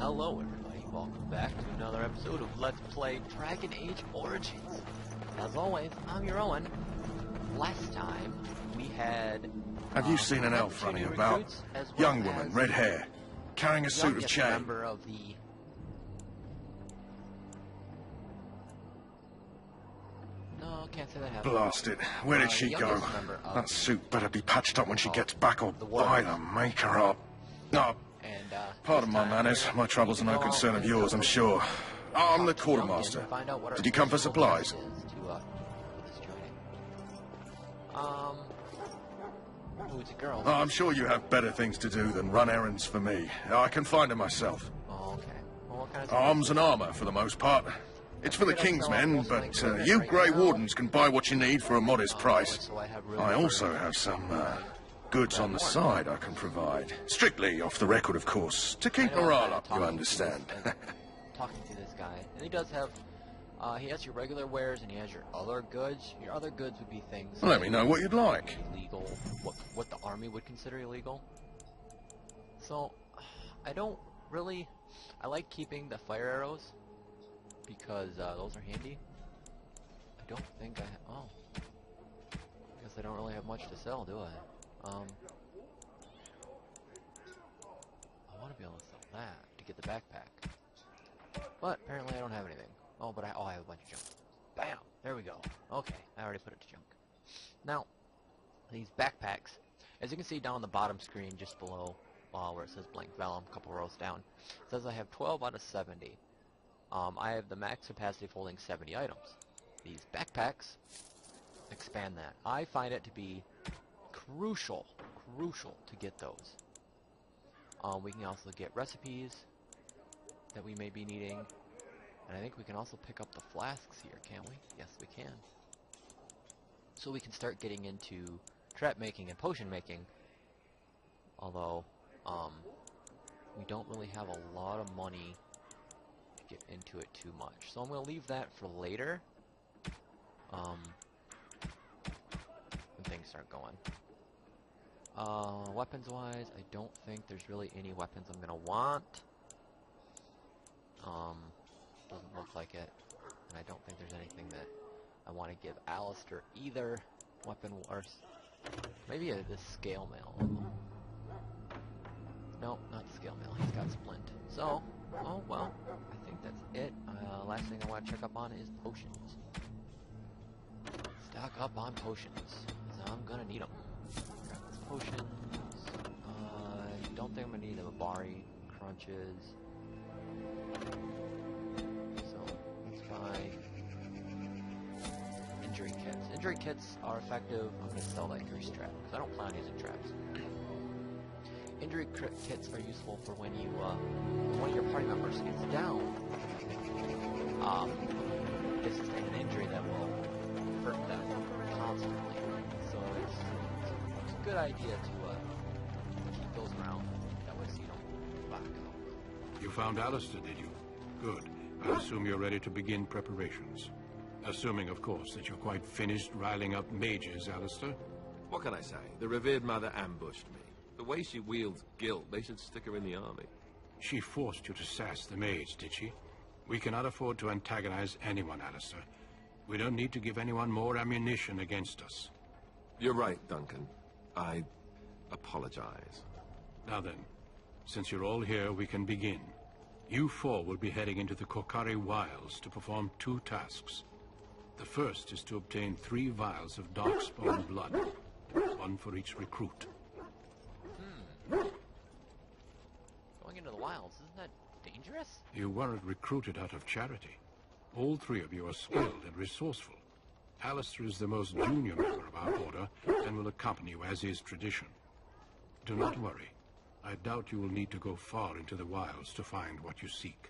Hello everybody, welcome back to another episode of Let's Play Dragon Age Origins. As always, I'm your Owen. Last time, we had... Have you seen an elf running about? Young woman, red hair, carrying a suit of chain. Member of the... No, can't say that happened. Blast it. Where did she go? That suit better be patched up when she gets back, or by the maker up. No. Pardon my manners. My troubles are no concern of yours, I'm sure. I'm the quartermaster. Did you come for supplies? Who's a girl? Oh, I'm sure you have better things to do than run errands for me. I can find them myself. Oh, okay. Well, what kind of arms and armor, for the most part. It's for the King's men, but you Grey Wardens can buy what you need for a modest price. I also have some goods on the side I can provide. Strictly off the record, of course. To keep morale up, you understand. Talking to this guy. And he does have... he has your regular wares and he has your other goods. Your other goods would be things... Let me know what you'd like. Illegal. What the army would consider illegal. So, I don't really... I like keeping the fire arrows. Because those are handy. I don't think I... Oh. I guess I don't really have much to sell, do I? I want to be able to sell that to get the backpack. But apparently I don't have anything. Oh, but I have a bunch of junk. Bam! There we go. Okay, I already put it to junk. Now, these backpacks, as you can see down the bottom screen just below where it says blank vellum, a couple rows down, it says I have 12 out of 70. I have the max capacity of holding 70 items. These backpacks expand that. I find it to be crucial to get those. We can also get recipes that we may be needing, and I think we can also pick up the flasks here, can't we? Yes, we can. So we can start getting into trap making and potion making, although we don't really have a lot of money to get into it too much. So I'm going to leave that for later, when things start going. Weapons-wise, I don't think there's really any weapons I'm gonna want. Doesn't look like it. And I don't think there's anything that I want to give Alistair either. Weapon-wise. Maybe the scale mail. No, not the scale mail. He's got splint. So, oh well, I think that's it. Last thing I want to check up on is potions. Stock up on potions, because I'm gonna need them. Potions. I don't think I'm gonna need the Mabari crunches. So let's buy injury kits. Injury kits are effective. I'm gonna sell that grease trap because I don't plan on using traps. Injury kits are useful for when you one of your party members gets down. It's an injury that will hurt them constantly. So it's a good idea to keep those around. That way so you don't back out. You found Alistair, did you? Good. I assume you're ready to begin preparations. Assuming, of course, that you're quite finished riling up mages, Alistair. What can I say? The revered mother ambushed me. The way she wields guilt, they should stick her in the army. She forced you to sass the mage, did she? We cannot afford to antagonize anyone, Alistair. We don't need to give anyone more ammunition against us. You're right, Duncan. I apologize. Now then, since you're all here, we can begin. You four will be heading into the Kokiri wilds to perform 2 tasks. The first is to obtain 3 vials of darkspawn blood, 1 for each recruit. Going into the wilds, isn't that dangerous? You weren't recruited out of charity. All 3 of you are skilled and resourceful. Alistair is the most junior member of our order and will accompany you as is tradition. Do not worry. I doubt you will need to go far into the wilds to find what you seek.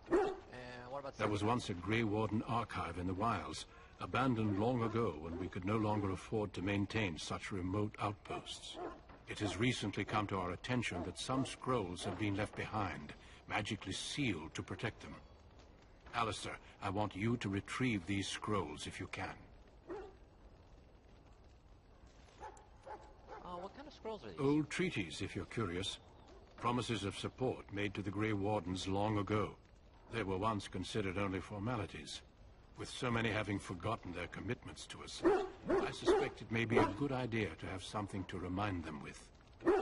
What about there was once a Grey Warden archive in the wilds, abandoned long ago when we could no longer afford to maintain such remote outposts. It has recently come to our attention that some scrolls have been left behind, magically sealed to protect them. Alistair, I want you to retrieve these scrolls if you can. What kind kind of scrolls are these? Old treaties, if you're curious. Promises of support made to the Grey Wardens long ago. They were once considered only formalities. With so many having forgotten their commitments to us, I suspect it may be a good idea to have something to remind them with. And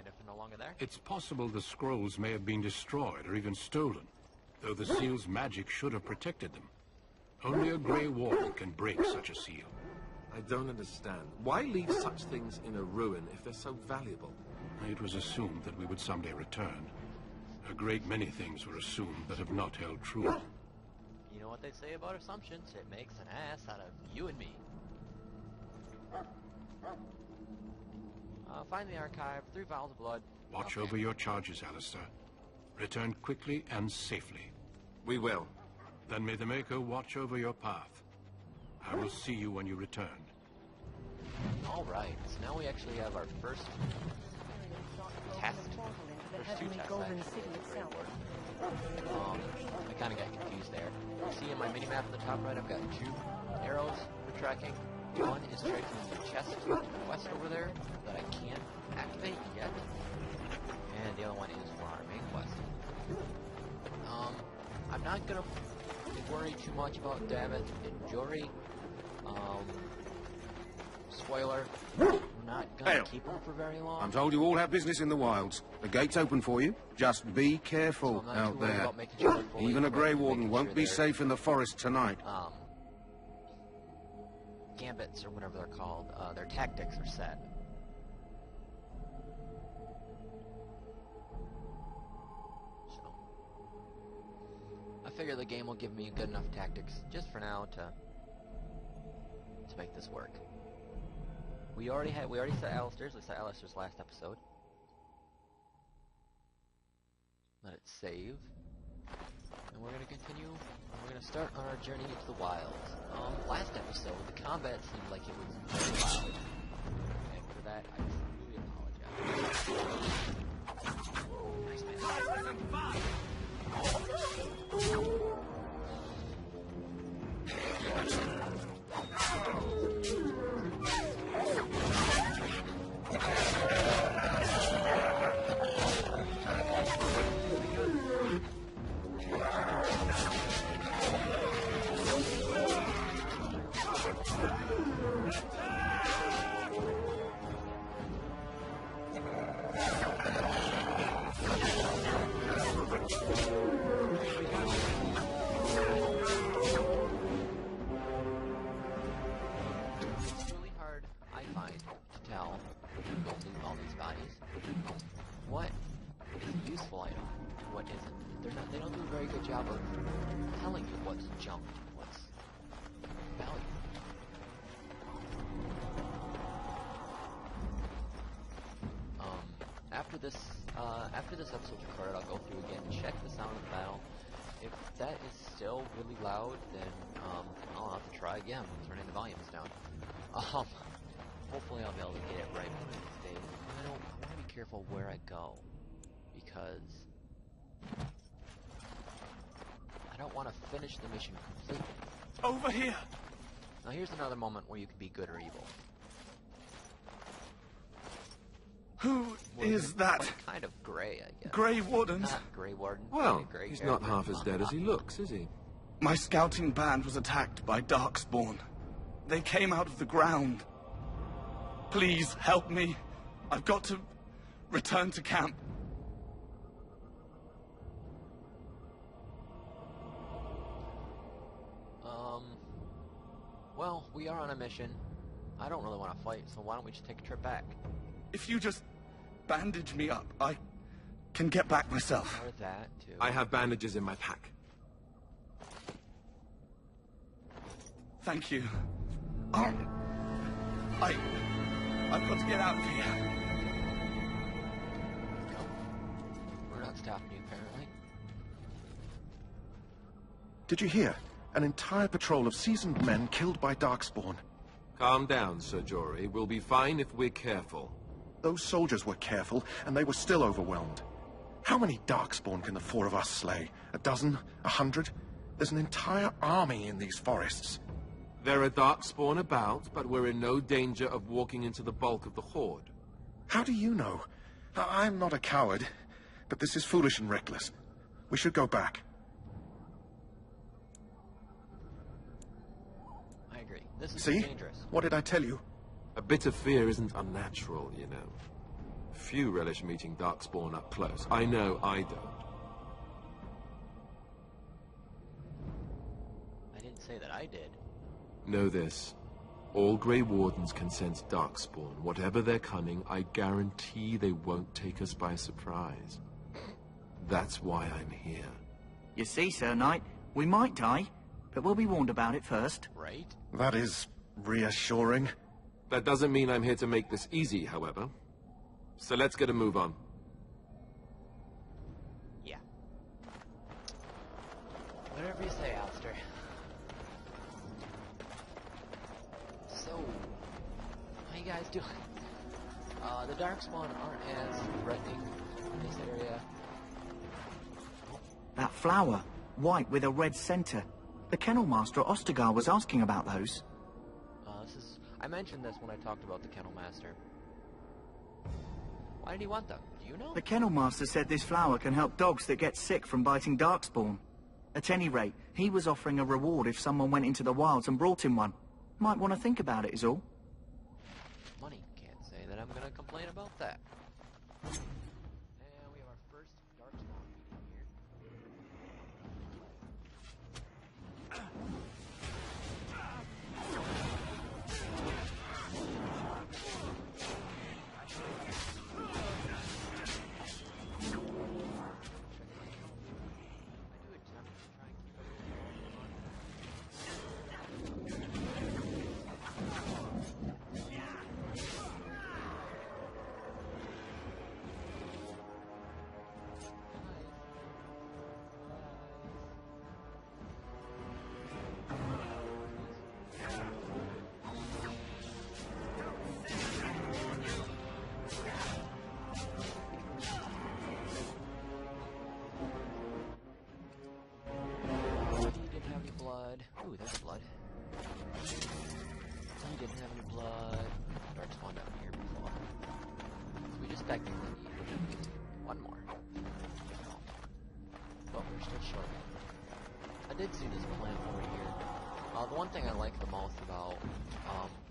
if they're no longer there? It's possible the scrolls may have been destroyed or even stolen, though the seal's magic should have protected them. Only a Grey Warden can break such a seal. I don't understand. Why leave such things in a ruin if they're so valuable? It was assumed that we would someday return. A great many things were assumed that have not held true. You know what they say about assumptions? It makes an ass out of you and me. Find the archive, 3 vials of blood. Watch Okay. over your charges, Alistair. Return quickly and safely. We will. Then may the Maker watch over your path. I will see you when you return. Alright, so now we actually have our first test. First 2 tests, actually. I kind of got confused there. See in my mini-map at the top right, I've got 2 arrows for tracking. One is straight to the chest quest over there that I can't activate yet. And the other one is for our main quest. I'm not gonna worry too much about Davith and Jory. Spoiler, I'm not gonna Hail. keep them for very long. I'm told you all have business in the wilds. The gate's open for you. Just be careful So I'm not out too worried there. about making sure they're fully Even a equipped Grey and Warden making won't sure be they're, safe in the forest tonight. Gambits or whatever they're called, their tactics are set. So, I figure the game will give me good enough tactics just for now to make this work. We already set Alistair's. We set Alistair's last episode. Let it save. And we're going to continue. We're going to start on our journey into the wilds. Last episode, the combat seemed like it was very loud. And for that, I truly apologize. Nice man. What is a useful item? What isn't? They don't do a very good job of telling you what's junk and what's valuable. After this episode's recorded, I'll go through again and check the sound of the battle. If that is still really loud, then I'll have to try again, turning the volumes down. Hopefully I'll be able to get it right one of these days. I want to be careful where I go, because I don't want to finish the mission completely. Over here! Now here's another moment where you can be good or evil. Who Well, is that? Like kind of Grey, I guess. Grey Wardens? Not Grey Warden. Well, Grey he's not character. half as dead as he looks, is he? My scouting band was attacked by Darkspawn. They came out of the ground. Please help me. I've got to return to camp. Well, we are on a mission. I don't really want to fight, so why don't we just take a trip back? If you just bandage me up, I can get back myself. Or that, too. I have bandages in my pack. Thank you. I've got to get out of here. Go. We're not stopping you, apparently. Did you hear? An entire patrol of seasoned men killed by Darkspawn. Calm down, Sir Jory. We'll be fine if we're careful. Those soldiers were careful, and they were still overwhelmed. How many Darkspawn can the 4 of us slay? A dozen? 100? There's an entire army in these forests. There are darkspawn about, but we're in no danger of walking into the bulk of the horde. How do you know? I'm not a coward, but this is foolish and reckless. We should go back. I agree. This is See? dangerous. What did I tell you? A bit of fear isn't unnatural, you know. Few relish meeting darkspawn up close. I know I don't. I didn't say that I did. Know this. All Grey Wardens can sense darkspawn. Whatever their cunning, I guarantee they won't take us by surprise. That's why I'm here. You see, Sir Knight, we might die, but we'll be warned about it first. Right? That is reassuring. That doesn't mean I'm here to make this easy, however. So let's get a move on. Yeah. Whatever you say, Alistair. So, how you guys doing? The darkspawn aren't as threatening in this area. That flower, white with a red center. The Kennel Master at Ostagar was asking about those. I mentioned this when I talked about the Kennel Master. Why did he want them? Do you know? The Kennel Master said this flower can help dogs that get sick from biting darkspawn. At any rate, he was offering a reward if someone went into the wilds and brought him one. Might want to think about it is all. Money. Can't say that I'm gonna complain about that. And we have our first darkspawn meeting here. Ooh, there's blood. He didn't have any blood. Dark spawned down here before. So we just technically need one more. But we're still short. I did see this plant over here. The one thing I like the most about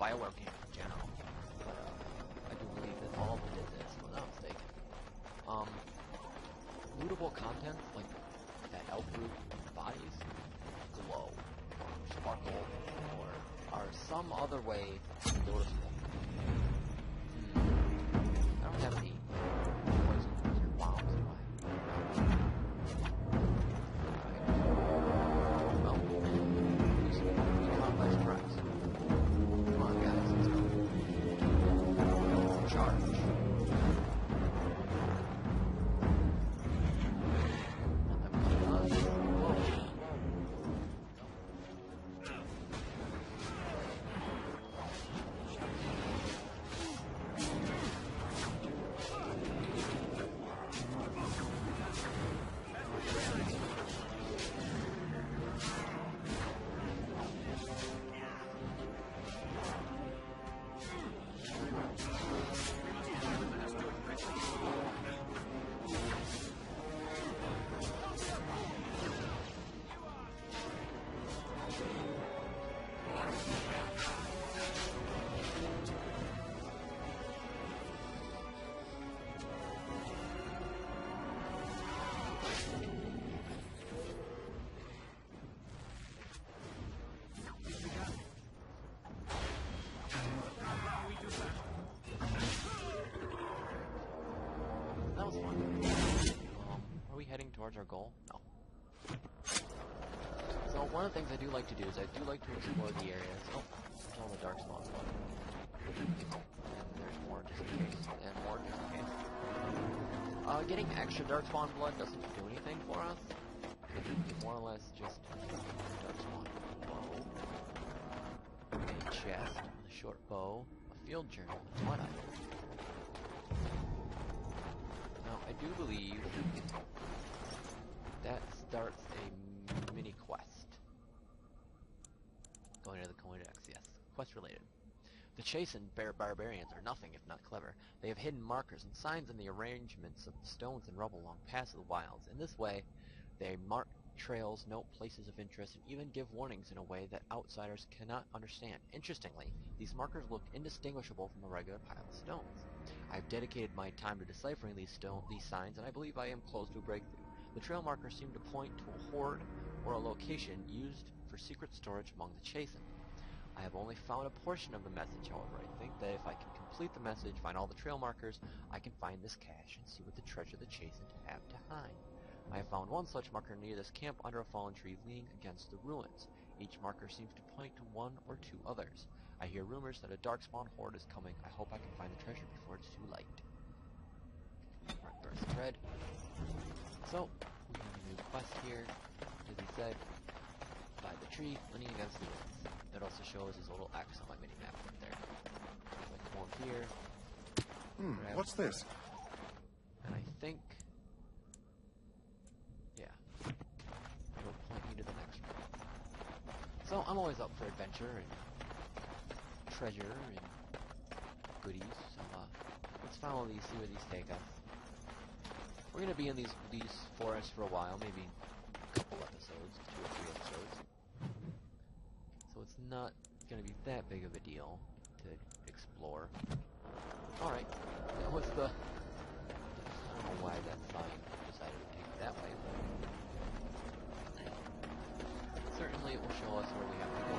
BioWare games in general, but I do believe that all of them did this, if I'm not mistaken. Lootable content, like that elf root bodies, glow, or sparkle, or are some other way noticeable. I don't have any poisons or bombs, do I? Well, we caught by surprise. Come on, guys, let's go. Charge. That was fun. Are we heading towards our goal? No. So one of the things I do like to do is I do like to explore the areas. Oh, there's all the dark spawns. And there's more just in case. And more just in case. Getting extra dark spawn blood doesn't do anything for us. It's more or less just dark spawn bow, a chest with a short bow, a field journal, and what Now, I do believe that starts a mini quest. Going to the coin to quest related. The chastened barbarians are nothing if not clever. They have hidden markers and signs in the arrangements of the stones and rubble along paths of the wilds. In this way, they mark trails, note places of interest, and even give warnings in a way that outsiders cannot understand. Interestingly, these markers look indistinguishable from a regular pile of stones. I have dedicated my time to deciphering these signs, and I believe I am close to a breakthrough. The trail markers seem to point to a hoard or a location used for secret storage among the chastened. I have only found a portion of the message, however. I think that if I can complete the message, find all the trail markers, I can find this cache and see what the treasure the chastened have to hide. I have found one such marker near this camp under a fallen tree leaning against the ruins. Each marker seems to point to one or two others. I hear rumors that a darkspawn horde is coming. I hope I can find the treasure before it's too late. Right, there's the thread. So, we have a new quest here, as he said, by the tree leaning against the ruins. It also shows his little X on my mini-map right there. So I come over here. What's this? And I think... yeah. It'll point me to the next one. So, I'm always up for adventure and treasure and goodies. So, let's follow these, see where these take us. We're going to be in these forests for a while, maybe a couple episodes, 2 or 3 episodes. So it's not going to be that big of a deal to explore. Alright, that was the... I don't know why that sign decided to take it that way, but... certainly it will show us where we have to go.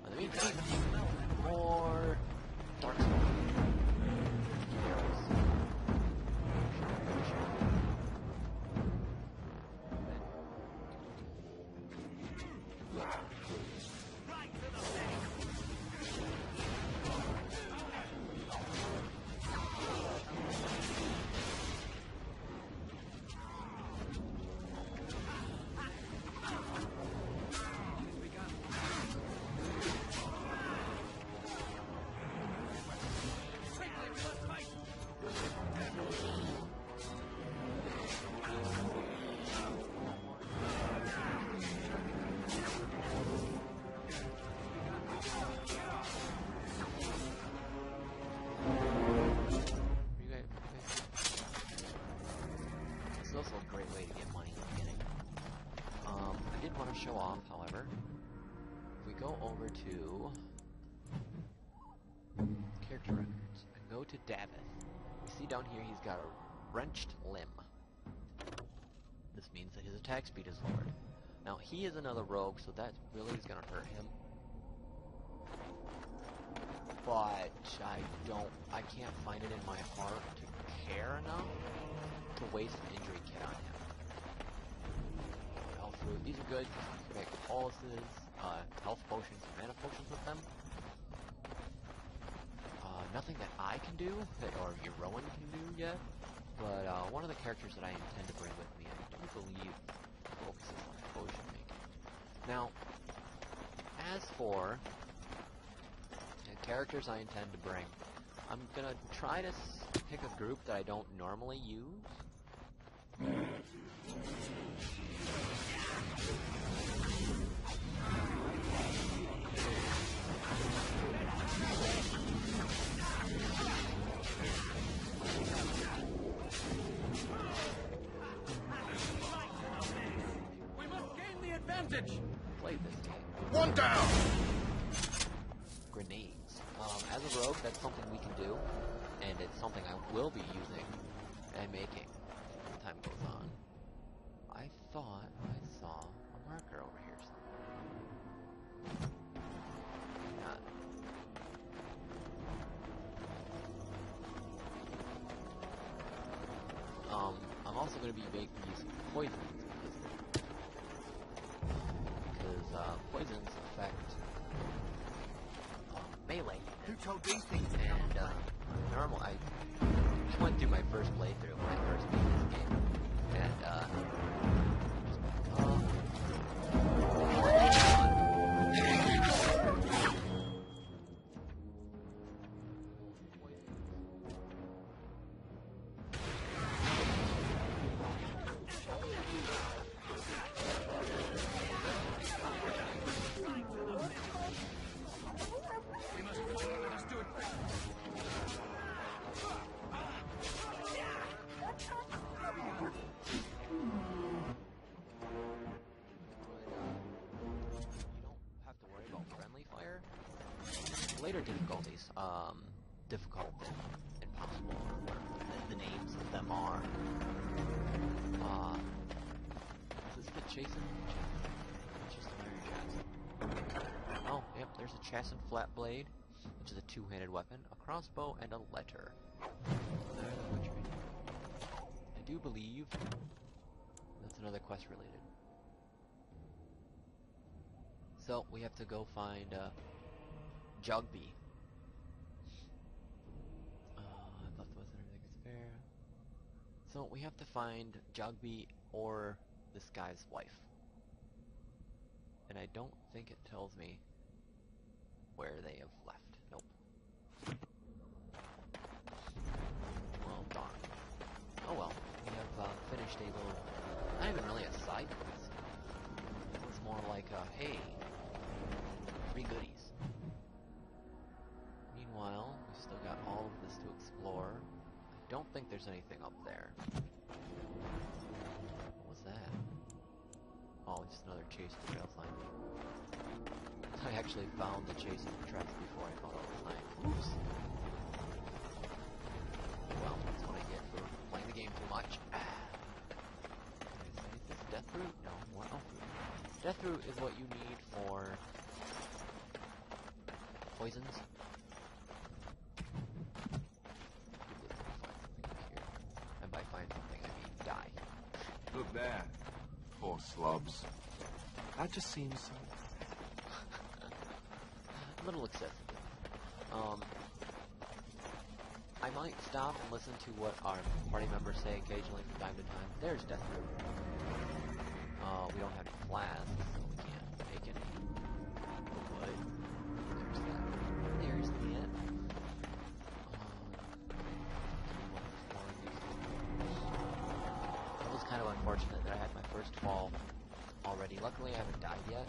In the meantime, more darkspawn. Show off, however, if we go over to character records and go to Davith, we see down here he's got a wrenched limb. This means that his attack speed is lowered. Now he is another rogue, so that really is going to hurt him. But I can't find it in my heart to care enough to waste an injury kit on him. These are good. You can make policies, health potions, mana potions with them. Nothing that I can do, or Rowan can do yet, but one of the characters that I intend to bring with me, I do believe, focuses on potion making. Now, as for the characters I intend to bring, I'm gonna try to pick a group that I don't normally use. We must gain the advantage! Play this game. One down! Grenades. As a rogue, that's something we can do, and it's something I will be using and making as time goes on. I thought I saw a marker over here somewhere. Not. I'm also going to be making using poisons because poisons affect melee. Who told these things? And normal, I went through my first playthrough when I first beat this game, and later difficulties, difficult and impossible, or whatever the names of them are. Is this the chastened chasm? It's just an iron chasm. Oh, yep, there's a chastened flat blade, which is a two-handed weapon, a crossbow, and a letter. I do believe that's another quest related. So, we have to go find, Jugby. I thought there wasn't anything spare. So, we have to find Jugby or this guy's wife. And I don't think it tells me where they have left. Nope. Well, darn. Oh well, we have finished a little, not even really a side quest. It's more like a, hey, free goodies. Meanwhile, we've still got all of this to explore. I don't think there's anything up there. What was that? Oh, just another chase trail sign. I actually found the chasing tracks before I found all the signs. Oops. Well, that's what I get for playing the game too much. Is this death root? No, more elf root. Death root is what you need for poisons. And by find something, I mean die. Look there. Poor slobs. That just seems so... a little excessive. I might stop and listen to what our party members say occasionally from time to time. There's death root. We don't have any flasks, so we can't make any wood. There's that. It was kind of unfortunate that I had my first fall already. Luckily, I haven't died yet.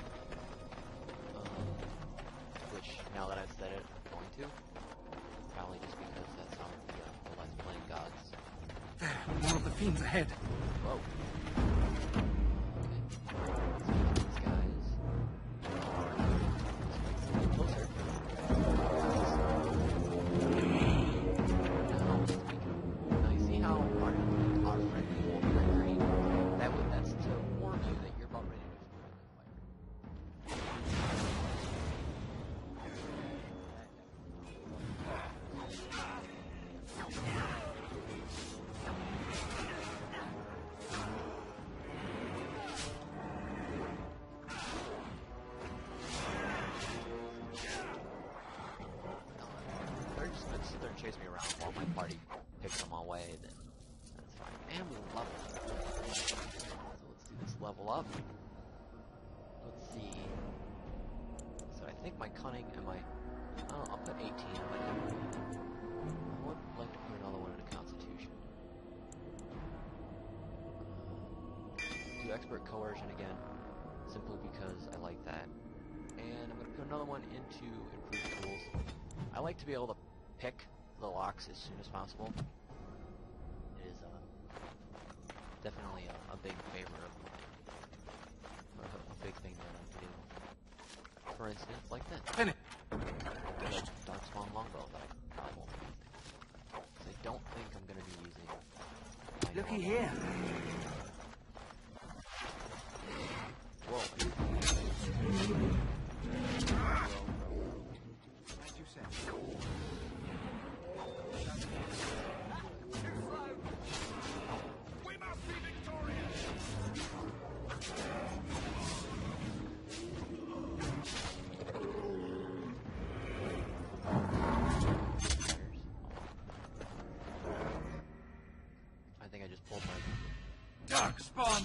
Which, now that I've said it, I'm going to. Probably just because that's how the Let's Playing gods. There, more of the fiends ahead. Whoa. Okay. These guys. Get closer. Now you see how our friendly wolf Kokiri, that's to warn you that you're about ready to chase me around while my party picks them away, then that's fine. And we level. So let's do this level up. Let's see. So I think my cunning and my... Oh, I'll put 18 on my memory. I would like to put another one in a constitution. Do expert coercion again, simply because I like that. And I'm going to put another one into improved tools. I like to be able to pick the locks as soon as possible. It is definitely a big favor of mine. A big thing that I do. For instance, like this. Like Darkspawn Longbow that I probably won't be using. I don't think I'm going to be using my Looky here. Whoa. As you said. We must be victorious! I think I just pulled my... Darkspawn!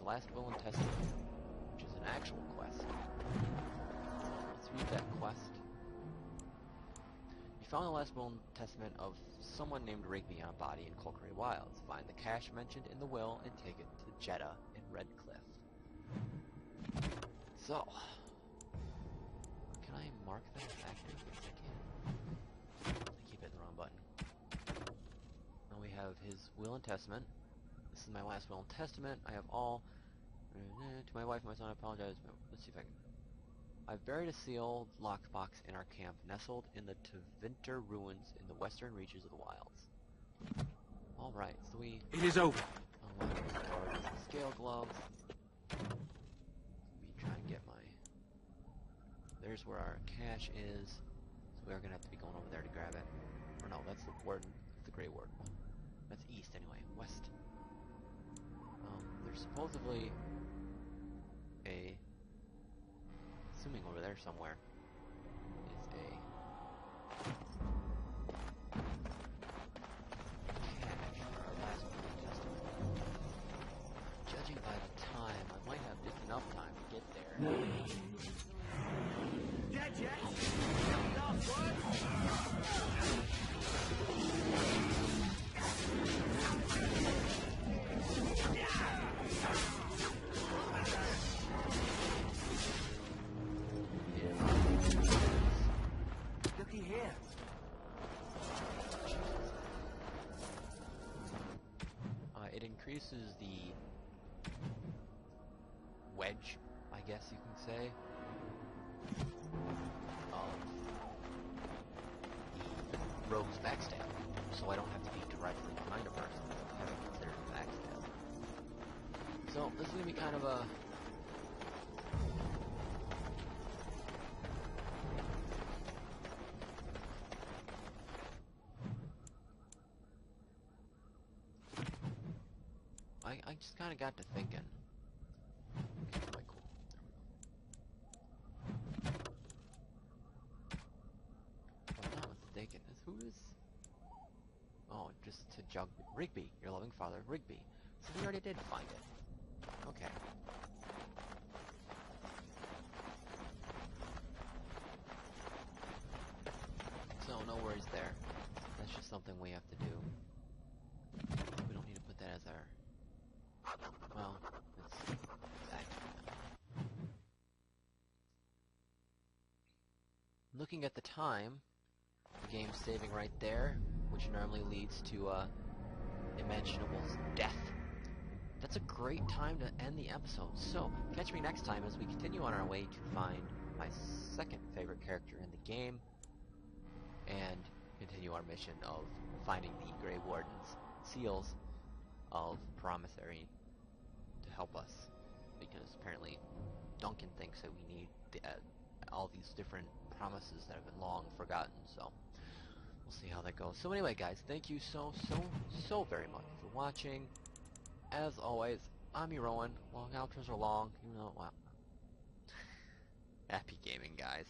the last will and testament, which is an actual quest. Let's read that quest. You found the last will and testament of someone named Rigby on a body in Kokiri Wilds. Find the cache mentioned in the will and take it to Jeddah in Red Cliff. So, can I mark them as active? Yes, I can. I keep hitting the wrong button. Now we have his will and testament. This is my last will and testament. I have all. To my wife and my son, I apologize. Let's see if I can. I've buried a sealed locked box in our camp, nestled in the Tevinter ruins in the western reaches of the wilds. Alright, so we... It is over. Unlock the scale gloves. We try and get my... There's where our cache is. So we are going to have to be going over there to grab it. Or no, that's the warden. That's the Grey Warden one. That's east anyway. West. There's supposedly a... Assuming over there somewhere is a cache for our last will and testament. Judging by the time, I might have just enough time to get there. Dead yet? Looky here. It increases the wedge, I guess you can say, of the rogue's backstab, so I don't have to be directly behind a person. I have to consider it backstab. So this is going to be kind of a... I just kind of got to thinking. Okay, quite cool. If I'm not mistaken, who is... Oh, just to jug... Rigby, your loving father, Rigby. So we already did find it. Okay. So, no worries there. That's just something we have to do. We don't need to put that as our... Well, it's active now. Looking at the time, the game's saving right there, which normally leads to Imaginable's death. That's a great time to end the episode. So, catch me next time as we continue on our way to find my second favorite character in the game and continue our mission of finding the Grey Warden's seals of Promissory to help us, because apparently Duncan thinks that we need all these different promises that have been long forgotten, so we'll see how that goes. So anyway guys, thank you so very much for watching. As always, I'm your Owen. Long outros are long, you know, wow. Happy gaming, guys.